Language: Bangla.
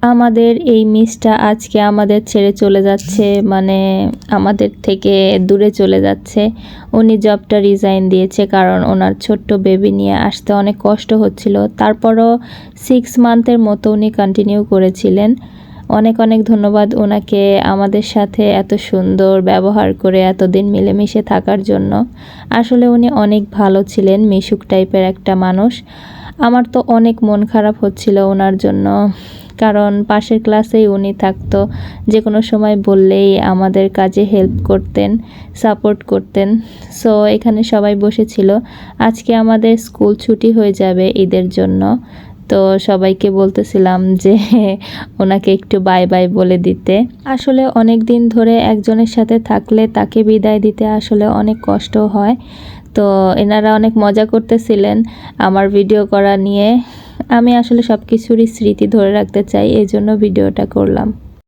আমাদের এই মিসটা আজকে আমাদের ছেড়ে চলে যাচ্ছে, মানে আমাদের থেকে দূরে চলে যাচ্ছে। উনি জবটা রিজাইন দিয়েছে কারণ ওনার ছোট্ট বেবি নিয়ে আসতে অনেক কষ্ট হচ্ছিল। তারপরও 6 মান্থের মতো উনি কন্টিনিউ করেছিলেন। অনেক অনেক ধন্যবাদ ওনাকে আমাদের সাথে এত সুন্দর ব্যবহার করে এতদিন মিলেমিশে থাকার জন্য। আসলে উনি অনেক ভালো ছিলেন, মিশুক টাইপের একটা মানুষ। আমার তো অনেক মন খারাপ হচ্ছিল ওনার জন্য, কারণ পাশের ক্লাসেই উনি থাকতো, যে কোনো সময় বললেই আমাদের কাজে হেল্প করতেন, সাপোর্ট করতেন। সো এখানে সবাই বসেছিল। আজকে আমাদের স্কুল ছুটি হয়ে যাবে ঈদের জন্য, তো সবাইকে বলতেছিলাম যে ওনাকে একটু বাই বাই বলে দিতে। আসলে অনেক দিন ধরে একজনের সাথে থাকলে তাকে বিদায় দিতে আসলে অনেক কষ্ট হয়। তো এনারা অনেক মজা করতেছিলেন আমার ভিডিও করা নিয়ে। আমি আসলে সব কিছুরই স্মৃতি ধরে রাখতে চাই, এই জন্য ভিডিওটা করলাম।